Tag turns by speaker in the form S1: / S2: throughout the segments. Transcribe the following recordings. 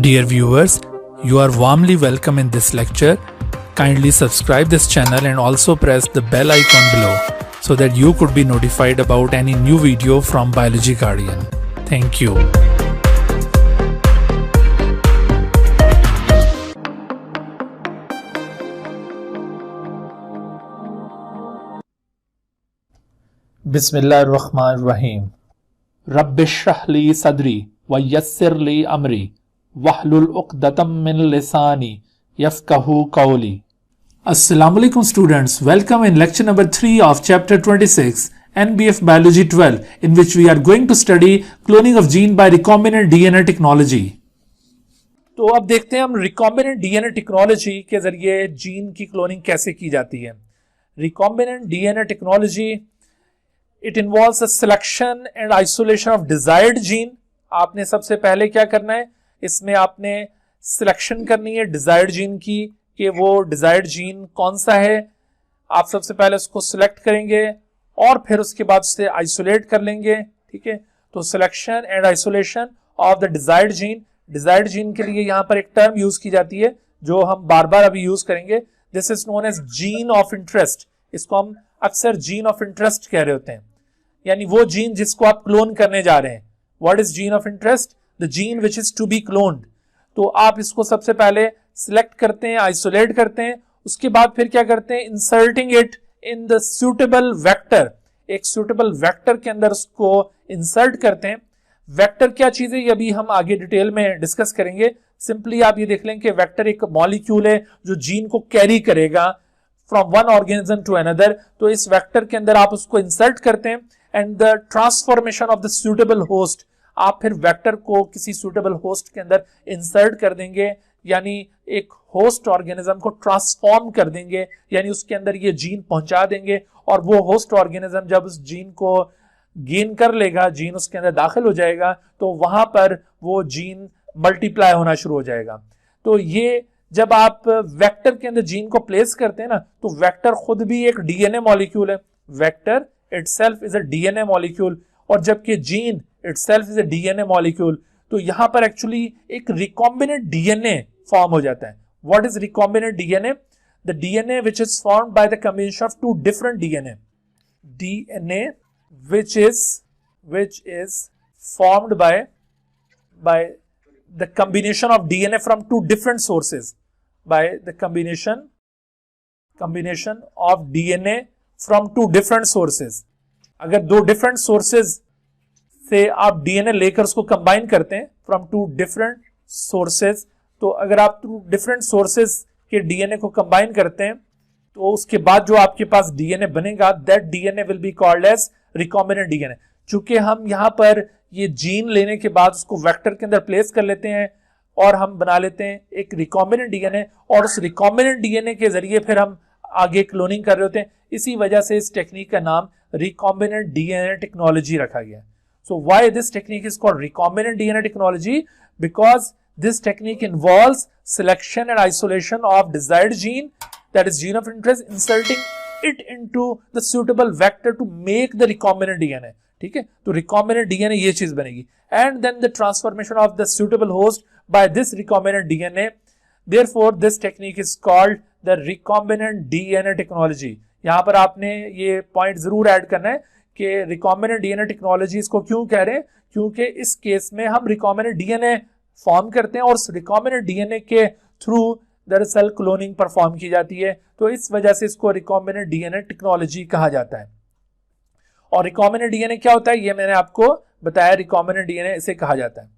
S1: Dear viewers, you are warmly welcome in this lecture. Kindly subscribe this channel and also press the bell icon below so that you could be notified about any new video from Biology Guardian. Thank you.
S2: बिस्मिल्लाहिर्रहमानिर्रहीम। रब्बिश्रह ली सदरी व यस्सिर ली अमरी वहलुल उक़दतम मिन लिसानी यफ़क़हू क़ौली।
S1: Assalamu alaikum students, welcome in lecture number 3 of chapter 26 NBF Biology 12, in which we are going to study cloning of gene by recombinant DNA technology.
S2: तो अब देखते हैं हम recombinant DNA technology के जरिए जीन की क्लोनिंग कैसे की जाती है। Recombinant DNA technology it involves a selection and isolation of desired gene. आपने सबसे पहले क्या करना है, इसमें आपने सिलेक्शन करनी है डिजायर्ड जीन की कि वो डिजायर्ड जीन कौन सा है। आप सबसे पहले उसको सिलेक्ट करेंगे और फिर उसके बाद उसे आइसोलेट कर लेंगे। ठीक है, तो selection and isolation of the desired gene. Desired gene के लिए यहाँ पर एक टर्म यूज की जाती है जो हम बार बार अभी यूज करेंगे। This is known as gene of interest. इसको हम अक्सर जीन ऑफ इंटरेस्ट कह रहे होते हैं, यानी वो जीन जिसको आप क्लोन करने जा रहे हैं। What is gene of interest? The gene which is to be cloned. तो आप इसको सबसे पहले सिलेक्ट करते हैं, आइसोलेट करते हैं, उसके बाद फिर क्या करते हैं, inserting it in the suitable vector. एक सूटेबल वेक्टर के अंदर उसको इंसर्ट करते हैं। वेक्टर क्या चीज है ये अभी हम आगे डिटेल में डिस्कस करेंगे। सिंपली आप ये देख लें कि वेक्टर एक मॉलिक्यूल है जो जीन को कैरी करेगा from one organism to another. तो इस वेक्टर के अंदर आप उसको इंसर्ट करते हैं and the transformation of the suitable host. आप फिर वेक्टर को किसी सूटेबल होस्ट के अंदर इंसर्ट कर देंगे, यानी एक होस्ट ऑर्गेनिज्म को ट्रांसफॉर्म कर देंगे, यानी उसके अंदर ये जीन पहुंचा देंगे और वो होस्ट ऑर्गेनिज्म जब उस जीन को गेन कर लेगा, जीन उसके अंदर दाखिल हो जाएगा, तो वहां पर वो जीन मल्टीप्लाई होना शुरू हो जाएगा। तो ये जब आप वेक्टर के अंदर जीन को प्लेस करते हैं ना, तो वेक्टर खुद भी एक डीएनए मॉलिक्यूल है। Vector itself is a DNA molecule, और जबकि gene itself is a DNA molecule, तो यहां पर एक्चुअली एक रिकॉम्बिनेंट डीएनए फॉर्म हो जाता है। What is recombinant DNA? The DNA which is formed by the combination of two different DNA. DNA which is formed by the combination of DNA from two different sources, by the combination of DNA from two different sources। अगर दो different sources से आप DNA लेकर उसको combine करते हैं from two different sources, तो अगर आप two different sources के DNA को combine करते हैं तो उसके बाद जो आपके पास DNA बनेगा, that DNA will be called as recombinant DNA. चूंकि हम यहां पर ये जीन लेने के बाद उसको वेक्टर के अंदर प्लेस कर लेते हैं और हम बना लेते हैं एक रिकॉम्बिनेंट डीएनए, और उस रिकॉम्बिनेंट डीएनए के जरिए फिर हम आगे क्लोनिंग कर रहे होते हैं। इसी वजह से इस टेक्निक का नाम रिकॉम्बिनेंट डीएनए टेक्नोलॉजी रखा गया। So why this technique is called recombinant DNA technology? Because this technique involves selection and isolation of desired gene, that is gene of interest, inserting it into the suitable vector to make the recombinant DNA। ठीक है, तो recombinant DNA ये चीज बनेगी, and then the transformation of the suitable host by this recombinant DNA। therefore this technique is called the recombinant DNA technology। यहां पर आपने ये पॉइंट जरूर ऐड करना है कि recombinant DNA technology इसको क्यों कह रहे हैं, क्योंकि इस केस में हम recombinant DNA फॉर्म करते हैं और उस रिकॉम्बिनेंट डीएनए के थ्रू दरअसल क्लोनिंग परफॉर्म की जाती है। तो इस वजह से इसको रिकॉम्बिनेंट डीएनए टेक्नोलॉजी कहा जाता है। और रिकॉम्बिनेंट डीएनए क्या होता है ये मैंने आपको बताया, रिकॉम्बिनेंट डीएनए इसे कहा जाता है।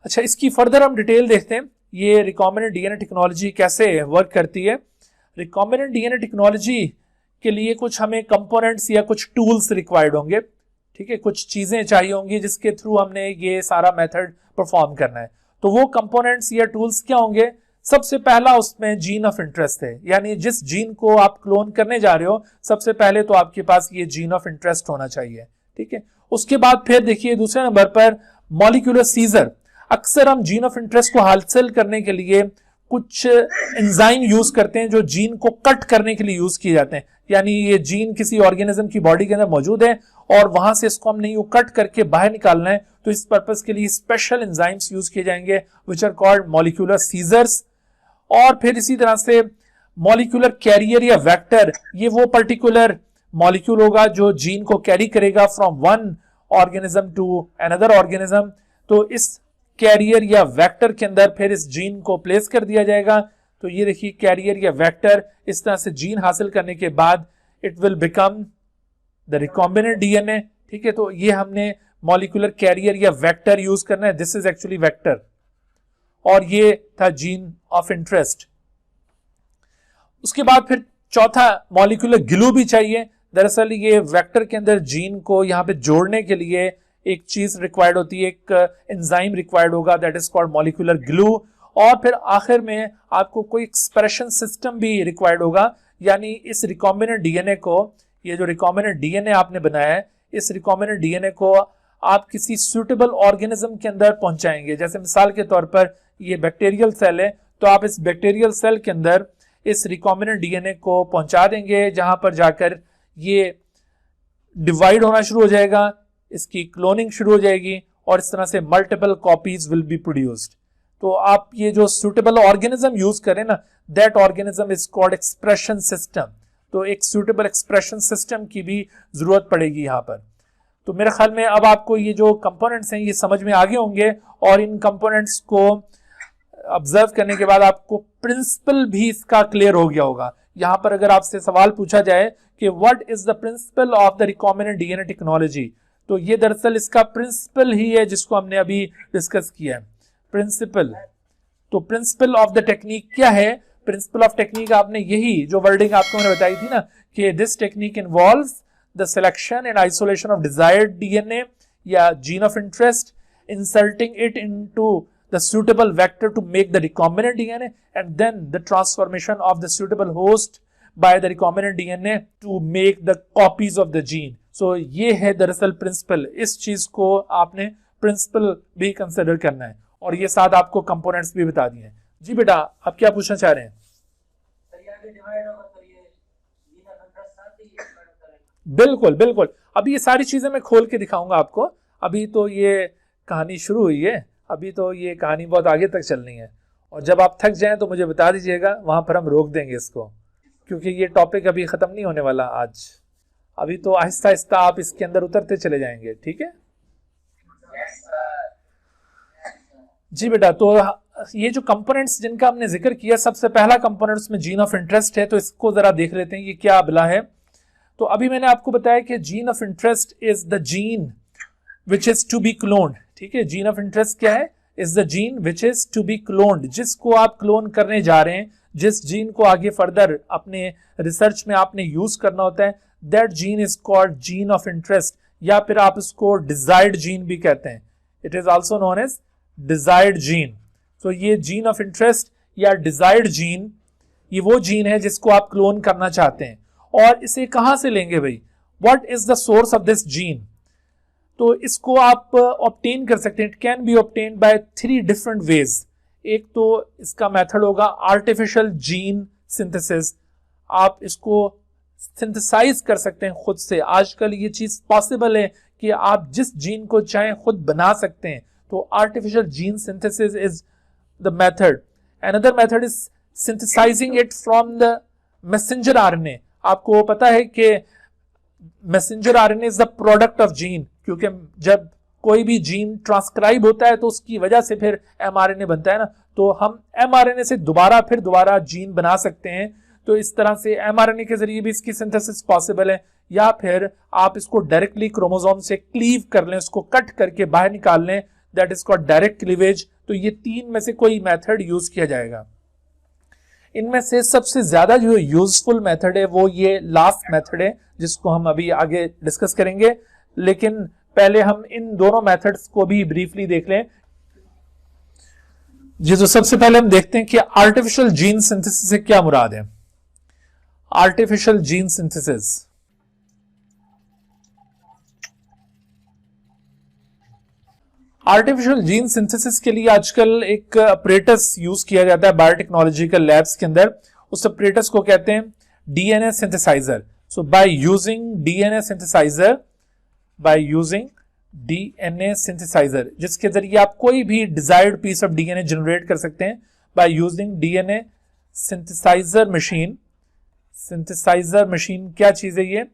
S2: अच्छा, इसकी फर्दर हम डिटेल देखते हैं, ये रिकॉम्बिनेंट डीएनए टेक्नोलॉजी कैसे वर्क करती है। रिकॉम्बिनेंट डीएनए टेक्नोलॉजी के लिए कुछ हमें कंपोनेंट्स या कुछ टूल्स रिक्वायर्ड होंगे। ठीक है, कुछ चीजें चाहिए होंगी जिसके थ्रू हमने ये सारा मेथड परफॉर्म करना है। तो वो कंपोनेंट्स या टूल्स क्या होंगे? सबसे पहला उसमें जीन ऑफ इंटरेस्ट है, यानी जिस जीन को आप क्लोन करने जा रहे हो सबसे पहले तो आपके पास ये जीन ऑफ इंटरेस्ट होना चाहिए। ठीक है, उसके बाद फिर देखिए दूसरे नंबर पर मॉलिक्यूलर सीजर। अक्सर हम जीन ऑफ इंटरेस्ट को हासिल करने के लिए कुछ एंजाइम यूज करते हैं जो जीन को कट करने के लिए यूज किए जाते हैं। यानी ये जीन किसी ऑर्गेनिज्म की बॉडी के अंदर मौजूद है और वहां से इसको हमने यूं कट करके बाहर निकालना है, तो इस पर्पस के लिए स्पेशल एंजाइम्स यूज किए जाएंगे which are called molecular scissors. और फिर इसी तरह से मॉलिक्यूलर कैरियर या वेक्टर, ये वो पर्टिकुलर मॉलिक्यूल होगा जो जीन को कैरी करेगा from one organism to another organism. तो इस कैरियर या वेक्टर के अंदर फिर इस जीन को प्लेस कर दिया जाएगा। तो ये देखिए कैरियर या वेक्टर, इस तरह से जीन हासिल करने के बाद it will become the recombinant DNA. ठीक है, तो ये हमने मॉलिक्यूलर कैरियर या वेक्टर यूज करना है, दिस इज एक्चुअली वेक्टर, और ये था जीन ऑफ इंटरेस्ट। उसके बाद फिर चौथा मॉलिक्यूलर ग्लू भी चाहिए। दरअसल ये वेक्टर के अंदर जीन को यहां पे जोड़ने के लिए एक चीज रिक्वायर्ड होती है, एक एंजाइम रिक्वायर्ड होगा, that is called molecular glue. और फिर आखिर में आपको कोई एक्सप्रेशन सिस्टम भी रिक्वायर्ड होगा, यानी इस रिकॉम्बिनेंट डीएनए को, ये जो रिकॉम्बिनेंट डीएनए आपने बनाया है, इस रिकॉम्बिनेंट डीएनए को आप किसी सूटेबल ऑर्गेनिज्म के अंदर पहुंचाएंगे। जैसे मिसाल के तौर पर ये बैक्टीरियल सेल है, तो आप इस बैक्टीरियल सेल के अंदर इस रिकॉम्बिनेंट डीएनए को पहुंचा देंगे, जहां पर जाकर ये डिवाइड होना शुरू हो जाएगा, इसकी क्लोनिंग शुरू हो जाएगी और इस तरह से multiple copies will be produced. तो आप ये जो सूटेबल ऑर्गेनिज्म यूज करें ना, that organism is called expression system. तो एक सूटेबल एक्सप्रेशन सिस्टम की भी जरूरत पड़ेगी यहां पर। तो मेरे ख्याल में अब आपको ये जो कंपोनेंट्स हैं ये समझ में आ गए होंगे, और इन कंपोनेंट्स को ऑब्जर्व करने के बाद आपको प्रिंसिपल भी इसका क्लियर हो गया होगा। यहां पर अगर आपसे सवाल पूछा जाए कि what is the principle of the recombinant DNA technology, तो ये दरअसल इसका प्रिंसिपल ही है जिसको हमने अभी डिस्कस किया है, प्रिंसिपल। तो प्रिंसिपल ऑफ द टेक्निक क्या है? प्रिंसिपल ऑफ टेक्निक आपने यही जो वर्डिंग आपको मैंने बताई थी ना, कि this technique involves the selection and isolation of desired DNA या gene of interest, inserting it into the suitable vector to make the recombinant DNA, and then the transformation of the suitable host by the recombinant DNA to make the copies of the gene. So ये है दरअसल principal. इस चीज को आपने principal भी consider करना है, और ये साथ आपको कंपोनेंट्स भी बता दिए हैं। जी बेटा, आप क्या पूछना चाह रहे हैं? बिल्कुल बिल्कुल, अभी ये सारी चीजें मैं खोल के दिखाऊंगा आपको। अभी तो ये कहानी शुरू हुई है, अभी तो ये कहानी बहुत आगे तक चलनी है, और जब आप थक जाएं तो मुझे बता दीजिएगा, वहां पर हम रोक देंगे इसको, क्योंकि ये टॉपिक अभी खत्म नहीं होने वाला आज। अभी तो आहिस्ता आहिस्ता आप इसके अंदर उतरते चले जाएंगे, ठीक है? जी बेटा, तो ये जो कंपोनेंट्स जिनका हमने जिक्र किया, सबसे पहला कंपोनेंट उसमें जीन ऑफ इंटरेस्ट है, तो इसको जरा देख लेते हैं ये क्या बला है। तो अभी मैंने आपको बताया कि gene of interest is the gene which is to be cloned. ठीक है, जीन ऑफ इंटरेस्ट क्या है? Is the gene which is to be cloned, जिसको आप क्लोन करने जा रहे हैं, जिस जीन को आगे फर्दर अपने रिसर्च में आपने यूज करना होता है, that gene is called gene of interest, या फिर आप इसको डिजायर्ड जीन भी कहते हैं। It is also known as desired gene. तो ये जीन ऑफ इंटरेस्ट या डिजायर्ड जीन, ये वो जीन है जिसको आप क्लोन करना चाहते हैं। और इसे कहां से लेंगे भाई? What is the source of this gene? तो इसको आप ऑब्टेन कर सकते हैं, it can be obtain bye 3 different ways. एक तो इसका मेथड होगा आर्टिफिशियल जीन सिंथेसिस, आप इसको सिंथेसाइज कर सकते हैं खुद से। आजकल ये चीज पॉसिबल है कि आप जिस जीन को चाहें खुद बना सकते हैं। तो artificial gene synthesis is the method. Another method is synthesising it from the messenger RNA. आपको पता है कि messenger RNA is the product of gene, क्योंकि जब कोई भी जीन ट्रांसक्राइब होता है तो उसकी वजह से फिर एमआरएनए बनता है ना, तो हम एमआरएनए से दोबारा जीन बना सकते हैं। तो इस तरह से एमआरएनए के जरिए भी इसकी सिंथेसिस पॉसिबल है, या फिर आप इसको डायरेक्टली क्रोमोसोम से क्लीव कर लें, उसको कट करके बाहर निकाल लें, that is called direct cleavage. तो ये 3 में से कोई मेथड यूज किया जाएगा। इनमें से सबसे ज्यादा जो यूजफुल मेथड है वो ये लास्ट मेथड है, जिसको हम अभी आगे डिस्कस करेंगे। लेकिन पहले हम इन दोनों मेथड्स को भी ब्रीफली देख लें। जी, तो सबसे पहले हम देखते हैं कि आर्टिफिशियल जीन सिंथेसिस से क्या मुराद है। Artificial gene synthesis, artificial gene synthesis के लिए आजकल एक अपरेटस यूज किया जाता है बायोटेक्नोलॉजिकल लैब्स के अंदर। उस अपरेटस को कहते हैं DNA synthesizer. So by using DNA synthesizer, जिसके जरिए आप कोई भी desired piece of DNA generate कर सकते हैं by using DNA synthesizer machine. Synthesizer machine क्या चीज है ये?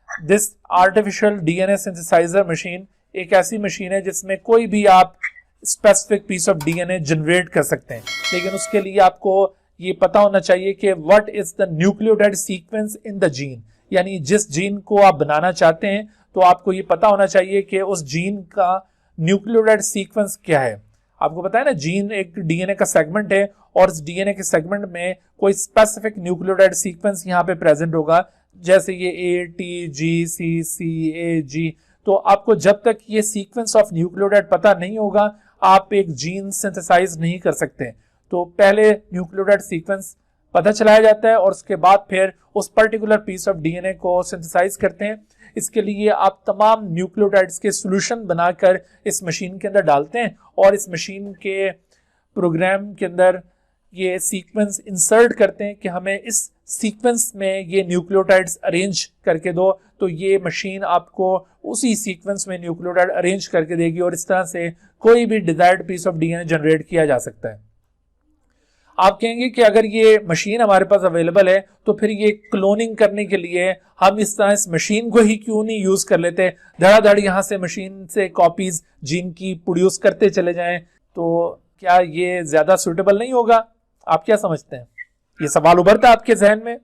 S2: This artificial DNA synthesizer machine एक ऐसी मशीन है जिसमें कोई भी आप specific piece of DNA generate कर सकते हैं, लेकिन उसके लिए आपको ये पता होना चाहिए कि what is the nucleotide sequence in the gene. यानी जिस जीन को आप बनाना चाहते हैं तो आपको ये पता होना चाहिए कि उस जीन का न्यूक्लियोटाइड सीक्वेंस क्या है। आपको पता है ना, जीन एक डीएनए का सेगमेंट है और इस डीएनए के सेगमेंट में कोई स्पेसिफिक न्यूक्लियोटाइड सीक्वेंस यहाँ पे प्रेजेंट होगा, जैसे ये ATGCC तो आपको जब तक ये सीक्वेंस ऑफ न्यूक्लियोटाइड पता नहीं होगा आप एक जीन सिंथेसाइज नहीं कर सकते। तो पहले न्यूक्लियोटाइड सीक्वेंस पता चलाया जाता है और उसके बाद फिर उस पर्टिकुलर पीस ऑफ डीएनए को सिंथेसाइज करते हैं। इसके लिए आप तमाम न्यूक्लियोटाइड्स के सॉल्यूशन बनाकर इस मशीन के अंदर डालते हैं और इस मशीन के प्रोग्राम के अंदर ये सीक्वेंस इंसर्ट करते हैं कि हमें इस सीक्वेंस में ये न्यूक्लियोटाइड्स अरेंज करके दो, तो ये मशीन आपको उसी सीक्वेंस में न्यूक्लियोटाइड अरेंज करके देगी और इस तरह से कोई भी desired piece of DNA generate किया जा सकता है। आप कहेंगे कि अगर ये मशीन हमारे पास अवेलेबल है तो फिर ये क्लोनिंग करने के लिए हम इस तरह इस मशीन को ही क्यों नहीं यूज कर लेते, धड़ाधड़ यहां से मशीन से कॉपीज जीन की प्रोड्यूस करते चले जाएं, तो क्या ये ज्यादा सुटेबल नहीं होगा? आप क्या समझते हैं? ये सवाल उभरता है आपके जहन में?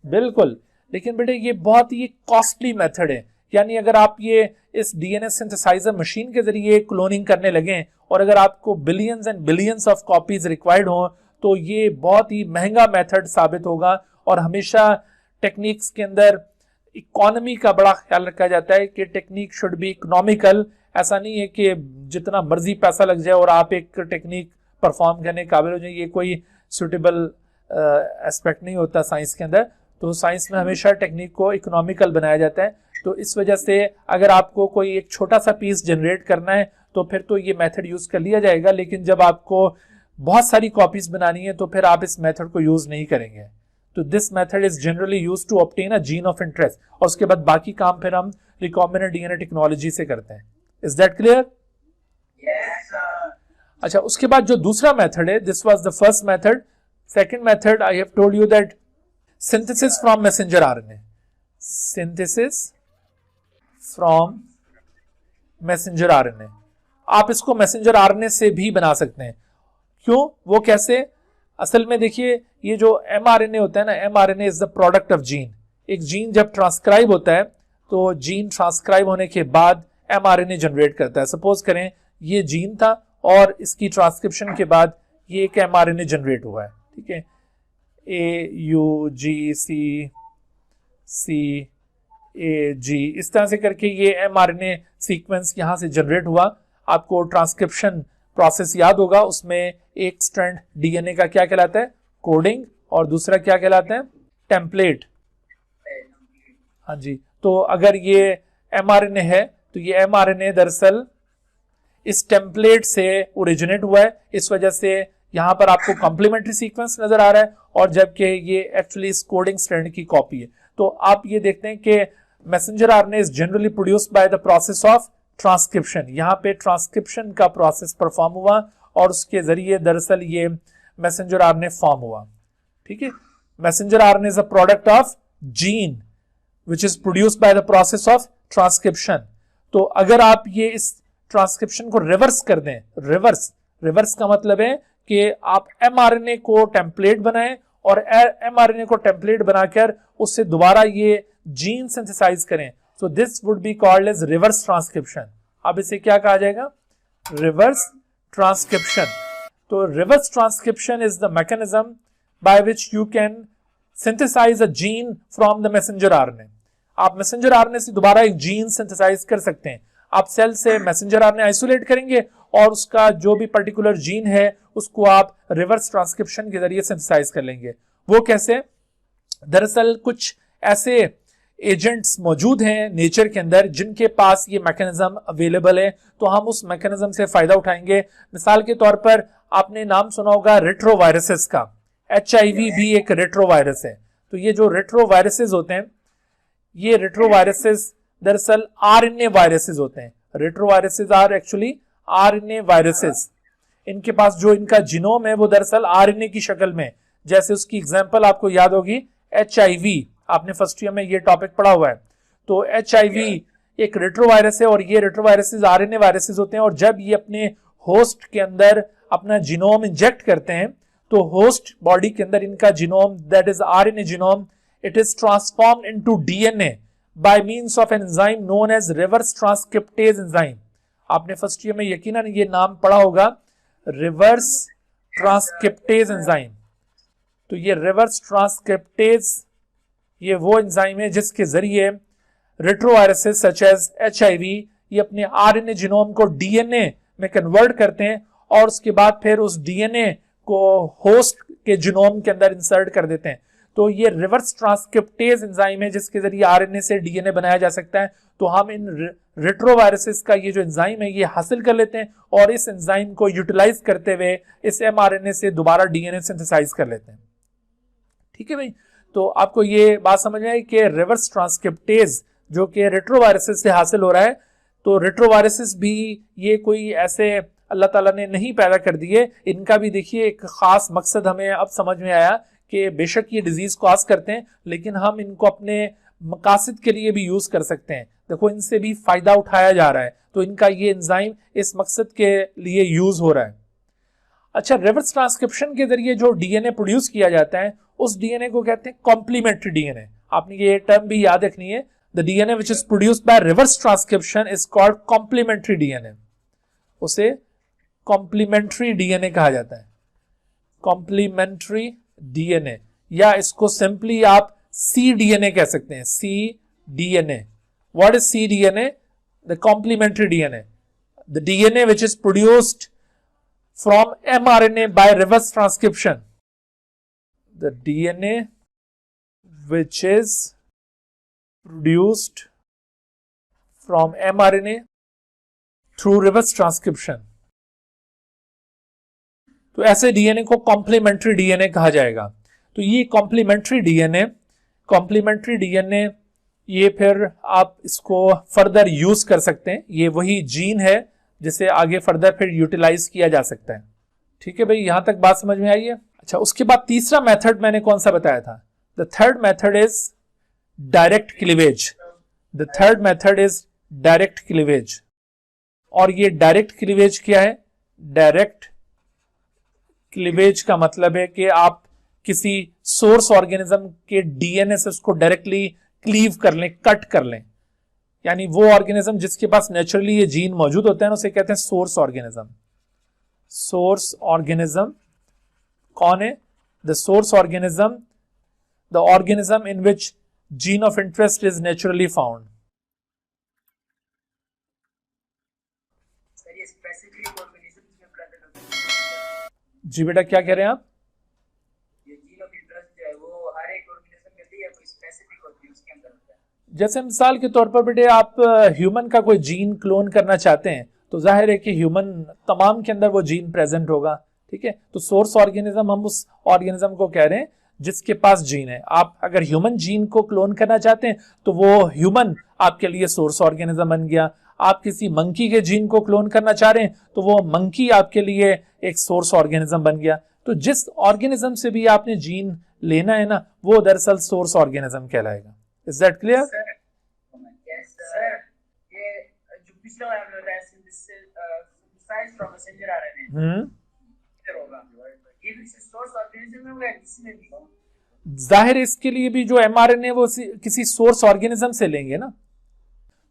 S2: बिल्कुल, लेकिन बेटे ये बहुत ही कॉस्टली मेथड है। यानी अगर आप ये इस डीएनए सिंथेसाइजर मशीन के जरिए क्लोनिंग करने लगे और अगर आपको billions and billions of copies required हो तो ये बहुत ही महंगा मेथड साबित होगा। और हमेशा टेक्निक्स के अंदर इकोनॉमी का बड़ा ख्याल रखा जाता है कि टेक्निक शुड बी इकोनॉमिकल। ऐसा नहीं है कि जितना मर्जी पैसा लग जाए और आप एक टेक्निक परफॉर्म करने के काबिल हो जाए, ये कोई सुटेबल एस्पेक्ट नहीं होता साइंस के अंदर। तो साइंस में हमेशा टेक्निक को इकोनॉमिकल बनाया जाता है। तो इस वजह से अगर आपको कोई एक छोटा सा पीस जनरेट करना है तो फिर तो ये मेथड यूज कर लिया जाएगा, लेकिन जब आपको बहुत सारी कॉपीज बनानी है तो फिर आप इस मेथड को यूज नहीं करेंगे। तो this method is generally use to obtain a gene of interest और उसके बाद बाकी काम फिर हम रिकॉम्बिनेंट डीएनए टेक्नोलॉजी से करते हैं। Is that clear? अच्छा, उसके बाद जो दूसरा मेथड है, this was the first method. Second method I have told you that synthesis from messenger RNA. Synthesis from messenger RNA, आप इसको मैसेंजर आरएनए से भी बना सकते हैं। क्यों? वो कैसे? असल में देखिए, ये जो एमआरएनए होता है ना, mRNA is the product of gene. एक जीन जब ट्रांसक्राइब होता है तो जीन ट्रांसक्राइब होने के बाद एमआरएनए जनरेट करता है। सपोज करें ये जीन था और इसकी ट्रांसक्रिप्शन के बाद ये एक एमआरएनए जनरेट हुआ है, ठीक है, AUGCCAG, इस तरह से करके ये एमआरएनए सीक्वेंस यहां से जनरेट हुआ। आपको ट्रांसक्रिप्शन प्रोसेस याद होगा, उसमें एक स्ट्रैंड डीएनए का क्या कहलाता है? कोडिंग, और दूसरा क्या कहलाता है? टेम्पलेट। हाँ जी, तो अगर ये एमआरएनए है तो ये एमआरएनए दरअसल इस टेम्पलेट से ओरिजिनेट हुआ है। इस वजह से यहां पर आपको कॉम्प्लीमेंट्री सीक्वेंस नजर आ रहा है और जबकि ये एक्चुअली इस कोडिंग स्ट्रैंड की कॉपी है। तो आप ये देखते हैं कि messenger RNA is generally produced by the process of transcription. यहाँ पे ट्रांसक्रिप्शन का प्रोसेस परफॉर्म हुआ और उसके जरिए दरअसल ये मैसेंजर आरएनए फॉर्म हुआ, ठीक है। Messenger RNA is a product of gene which is produced by the process of transcription. तो अगर आप ये इस ट्रांसक्रिप्शन को रिवर्स कर दें, रिवर्स का मतलब है कि आप एमआरएनए को टेम्पलेट बनाएं और एमआरएनए को टेम्पलेट बनाकर उससे दोबारा ये जीन सिंथेसाइज करें, so this would be called as reverse transcription. अब इसे क्या कहा जाएगा? Reverse transcription. तो reverse transcription is the mechanism by which you can synthesize a gene from the messenger RNA. आप मैसेंजर आरएनए से दोबारा एक जीन सिंथेसाइज कर सकते हैं। आप सेल से मैसेंजर आरएनए आइसोलेट करेंगे और उसका जो भी पर्टिकुलर जीन है उसको आप रिवर्स ट्रांसक्रिप्शन के जरिए सिंथेसाइज कर लेंगे। वो कैसे? दरअसल कुछ ऐसे एजेंट्स मौजूद हैं नेचर के अंदर जिनके पास ये मैकेनिज्म अवेलेबल है, तो हम उस मैकेनिज्म से फायदा उठाएंगे। मिसाल के तौर पर आपने नाम सुना होगा रेट्रोवायरसेस का। HIV भी एक रेट्रोवायरस है। तो ये जो रेट्रोवायरसेस होते हैं, ये रेट्रोवायरसेस दरअसल RNA वायरसेस होते हैं। Retroviruses are actually RNA viruses. इनके पास जो इनका जीनोम है वो दरअसल RNA की शक्ल में, जैसे उसकी एग्जांपल आपको याद होगी HIV, आपने फर्स्ट ईयर में ये टॉपिक पढ़ा हुआ है। तो HIV एक रेट्रोवायरस है और ये रेट्रोवायरसेस RNA वायरसेस होते हैं, और जब ये अपने होस्ट के अंदर अपना जीनोम इंजेक्ट करते हैं तो होस्ट बॉडी के अंदर इनका genome, that is RNA genome, it is transformed into DNA by means of an enzyme known as reverse transcriptase enzyme. आपने फर्स्ट ईयर में यकीनन ये नाम पढ़ा होगा, रिवर्स ट्रांसक्रिप्टेज एंजाइम। तो ये रिवर्स ट्रांसक्रिप्टेज ये वो एंजाइम है जिसके जरिए रेट्रोवायरसेस सच एज HIV ये अपने RNA जीनोम को DNA में कन्वर्ट करते हैं और उसके बाद फिर उस DNA को होस्ट के जीनोम के अंदर इंसर्ट कर देते हैं। तो ये रिवर्स ट्रांसक्रिप्टेज एंजाइम है जिसके जरिए RNA से DNA बनाया जा सकता है। तो हम इन रेट्रोवायरसेस का ये जो एंजाइम है ये हासिल कर लेते हैं और इस एंजाइम को यूटिलाइज करते हुए इस mRNA से दोबारा DNA सिंथेसाइज कर लेते हैं। ठीक है भाई, तो आपको ये बात समझ में आई कि रिवर्स ट्रांसक्रिप्टेज जो कि रेट्रोवायरसेस से हासिल हो रहा है। तो रेट्रोवायरसेस भी ये कोई ऐसे अल्लाह ताला ने नहीं पैदा कर दिए, इनका भी देखिए एक खास मकसद हमें अब समझ में आया कि बेशक ये डिजीज कॉज करते हैं लेकिन हम इनको अपने मकासद के लिए भी यूज कर सकते हैं। देखो इनसे भी फायदा उठाया जा रहा है, तो इनका ये एंजाइम इस मकसद के लिए यूज हो रहा है। अच्छा, रिवर्स ट्रांसक्रिप्शन के जरिए जो DNA प्रोड्यूस किया जाता है उस DNA को कहते हैं कॉम्प्लीमेंट्री DNA। आपने ये टर्म भी याद रखनी है, the DNA which is produced by reverse transcription is called complementary DNA। उसे कॉम्प्लीमेंट्री DNA कहा जाता है, कॉम्प्लीमेंट्री DNA, या इसको सिंपली आप cDNA कह सकते हैं, cDNA। What is cDNA? The complementary DNA, the DNA which is produced from mRNA by reverse transcription, the DNA which is produced from mRNA through reverse transcription। तो ऐसे DNA को complementary DNA कहा जाएगा। तो ये कॉम्प्लीमेंट्री DNA ये फिर आप इसको फर्दर यूज कर सकते हैं। ये वही जीन है जिसे आगे फर्दर फिर यूटिलाइज किया जा सकता है। ठीक है भाई, यहां तक बात समझ में आई है। अच्छा, उसके बाद तीसरा मेथड मैंने कौन सा बताया था? The third method is direct cleavage. The third method is direct cleavage. और ये डायरेक्ट क्लीवेज क्या है? डायरेक्ट क्लीवेज का मतलब है कि आप किसी सोर्स ऑर्गेनिज्म के DNA से उसको डायरेक्टली क्लीव कर लें, कट कर लें। यानी वो ऑर्गेनिज्म जिसके पास नेचुरली ये जीन मौजूद होते हैं उसे कहते हैं सोर्स ऑर्गेनिज्म। सोर्स ऑर्गेनिज्म कौन है? The source organism, the organism in which gene of interest is naturally found. जी बेटा, क्या कह रहे हैं आप?
S3: ये जीन ऑफ इंटरेस्ट जो है वो हर एक ऑर्गेनिज्म में होती है, कोई स्पेसिफिक होती है उसके अंदर होता है।
S2: जैसे मिसाल के तौर पर बेटे आप ह्यूमन का कोई जीन क्लोन करना चाहते हैं तो जाहिर है कि ह्यूमन तमाम के अंदर वो जीन प्रेजेंट होगा। ठीक है, तो सोर्स ऑर्गेनिज्म हम उस ऑर्गेनिज्म को कह रहे हैं जिसके पास जीन है। आप अगर ह्यूमन जीन को क्लोन करना चाहते हैं तो वो ह्यूमन आपके लिए सोर्स ऑर्गेनिज्म बन गया। आप किसी मंकी के जीन को क्लोन करना चाह रहे हैं तो वो मंकी आपके लिए एक सोर्स ऑर्गेनिज्म बन गया। तो जिस ऑर्गेनिज्म से भी आपने जीन लेना है ना, वो दरअसल सोर्स ऑर्गेनिज्म कहलाएगा। Is that clear?
S3: सर, ये जो पिछला वाला हमने बताया सिंथेसाइज फ्रॉम मैसेंजर RNA होगा, ये भी सोर्स ऑर्गेनिज्म में किसी में भी
S2: जाहिर है इसके लिए भी जो mRNA वो किसी सोर्स ऑर्गेनिज्म से लेंगे ना।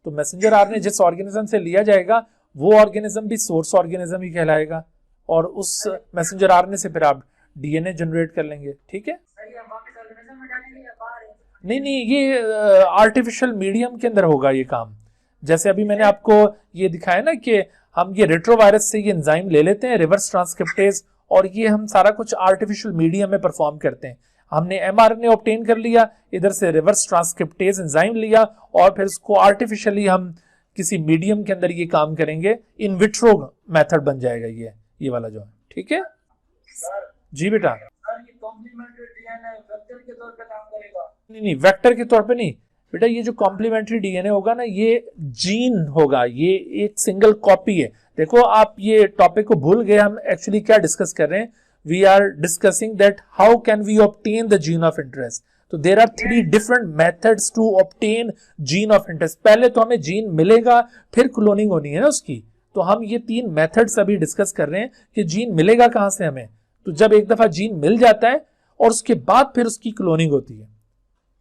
S2: तो मैसेंजर RNA जिस ऑर्गेनिज्म से लिया जाएगा वो ऑर्गेनिज्म भी सोर्स ऑर्गेनिज्म ही कहलाएगा और उस मैसेंजर RNA से फिर आप DNA जनरेट कर लेंगे। ठीक है, नहीं, ये आर्टिफिशियल मीडियम के अंदर होगा ये काम। जैसे अभी मैंने आपको ये दिखाया ना कि हम ये रेट्रोवायरस से ये एंजाइम ले लेते हैं रिवर्स ट्रांसक्रिप्टेज, और ये हम सारा कुछ आर्टिफिशियल मीडियम में परफॉर्म करते हैं। हमने mRNA ऑब्टेन कर लिया, इधर से रिवर्स ट्रांसक्रिप्टेज एंजाइम लिया और फिर उसको आर्टिफिशियली हम किसी मीडियम के अंदर ये काम करेंगे, इन विट्रो मेथड बन जाएगा ये वाला जो है। ठीक है जी बेटा।
S3: कॉम्प्लीमेंट्री डीएनए वेक्टर के तौर पे काम करेगा?
S2: नहीं, वेक्टर के तौर पे नहीं बेटा, ये जो कॉम्प्लीमेंट्री डीएनए होगा ना, ये जीन होगा, ये एक सिंगल कॉपी है। देखो आप ये टॉपिक को भूल गए, हम एक्चुअली क्या डिस्कस कर रहे हैं, we are discussing that how can we obtain the gene of interest. तो there are 3 different methods to obtain gene of interest. पहले तो हमें जीन मिलेगा, फिर क्लोनिंग होनी है ना उसकी। तो हम ये 3 मेथड्स अभी डिस्कस कर रहे हैं कि जीन मिलेगा कहां से हमें। तो जब एक दफा जीन मिल जाता है और उसके बाद फिर उसकी क्लोनिंग होती है।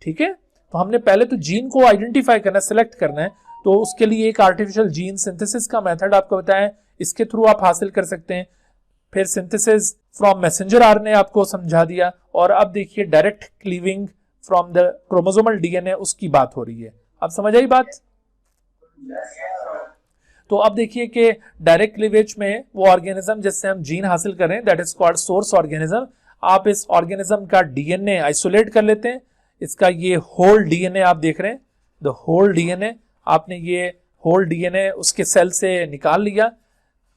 S2: ठीक है, तो हमने पहले तो जीन को आइडेंटिफाई करना है, सिलेक्ट करना है। तो उसके लिए एक आर्टिफिशियल जीन सिंथेसिस का मेथड आपको बताया, इसके थ्रू आप हासिल कर सकते हैं। फिर सिंथेसिस फ्रॉम मैसेंजर आरएनए आपको समझा दिया, और अब देखिए direct cleaving from the chromosomal DNA, उसकी बात हो रही है। अब समझ आई बात? तो अब देखिए कि डायरेक्ट क्लीवेज में वो ऑर्गेनिज्म जिससे हम जीन हासिल कर रहे हैं, that is called source organism. आप इस ऑर्गेनिज्म का डीएनए आइसोलेट कर लेते हैं। इसका ये होल डीएनए आप देख रहे हैं, द होल डीएनए। आपने ये होल डीएनए उसके सेल से निकाल लिया,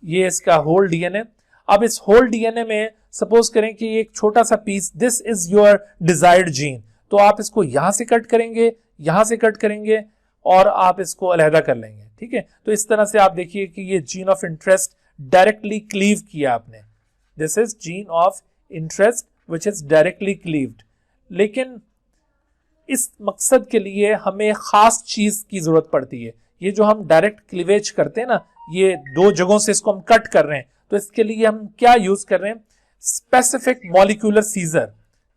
S2: ये इसका होल डीएनए। अब इस होल डीएनए में सपोज करें कि एक छोटा सा piece, this is your desired gene, तो आप इसको यहां से कट करेंगे, यहां से कट करेंगे और आप इसको अलहदा कर लेंगे। ठीक है, तो इस तरह से आप देखिए कि ये gene of interest directly cleave किया आपने। This is gene of interest which is directly cleaved. लेकिन इस मकसद के लिए हमें खास चीज की जरूरत पड़ती है। ये जो हम डायरेक्ट क्लीवेज करते हैं ना, ये 2 जगहों से इसको हम कट कर रहे हैं, तो इसके लिए हम क्या यूज कर रहे हैं? Specific molecular scissor.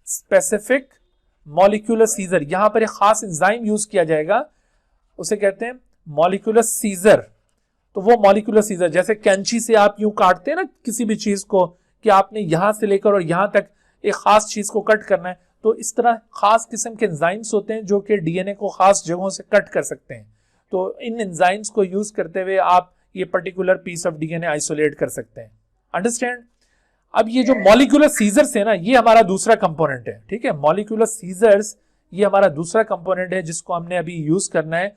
S2: Specific molecular scissor, यहां पर एक खास एंजाइम यूज किया जाएगा, उसे कहते हैं मॉलिक्यूलर सीजर। तो वो मॉलिक्यूलर सीजर, जैसे कैंची से आप यूं काटते हैं ना किसी भी चीज को, कि आपने यहां से लेकर और यहां तक एक खास चीज को कट करना है, तो इस तरह खास किस्म के एंजाइम्स होते हैं जो कि डीएनए को खास जगहों से कट कर सकते हैं। तो इन एंजाइम्स को यूज करते हुए आप ये particular piece of DNA isolate कर सकते हैं। अंडरस्टैंड? अब ये जो मॉलिक्यूलर सीजर्स है ना, ये हमारा दूसरा कंपोनेंट है। ठीक है, मॉलिक्यूलर सीजर्स ये हमारा दूसरा कंपोनेंट है जिसको हमने अभी यूज करना है।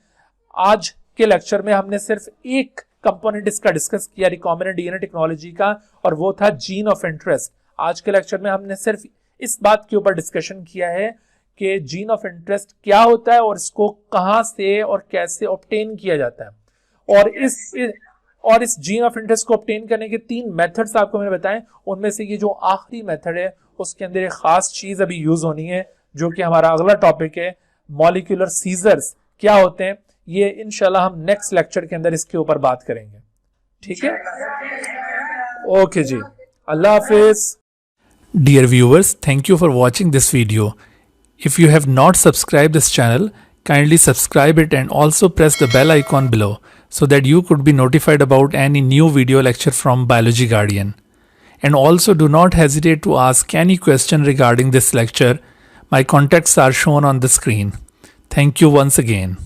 S2: आज के लेक्चर में हमने सिर्फ एक कंपोनेंट इसका डिस्कस किया रिकॉम्बिनेंट डीएनए टेक्नोलॉजी का, और वो था जीन ऑफ इंटरेस्ट। आज के लेक्चर में हमने सिर्फ इस बात के ऊपर डिस्कशन किया है कि जीन ऑफ इंटरेस्ट क्या होता है और इसको कहां से और कैसे ऑब्टेन किया जाता है। और इस जीन ऑफ इंटरेस्ट को ऑब्टेन करने के 3 मेथड्स आपको मैंने बताए। उनमें से ये जो आखिरी मेथड है उसके अंदर एक खास चीज अभी यूज होनी है, जो कि हमारा अगला टॉपिक है, मॉलिक्यूलर सीजर्स क्या होते हैं। ये इंशाल्लाह हम नेक्स्ट लेक्चर के अंदर इसके ऊपर बात करेंगे। ठीक है, okay ji, Allah Hafiz.
S1: Dear viewers, thank you for watching this video. If you have not subscribed this channel, kindly subscribe it and also press the bell icon below so that you could be notified about any new video lecture from Biology Guardian. And also do not hesitate to ask any question regarding this lecture. My contacts are shown on the screen. Thank you once again.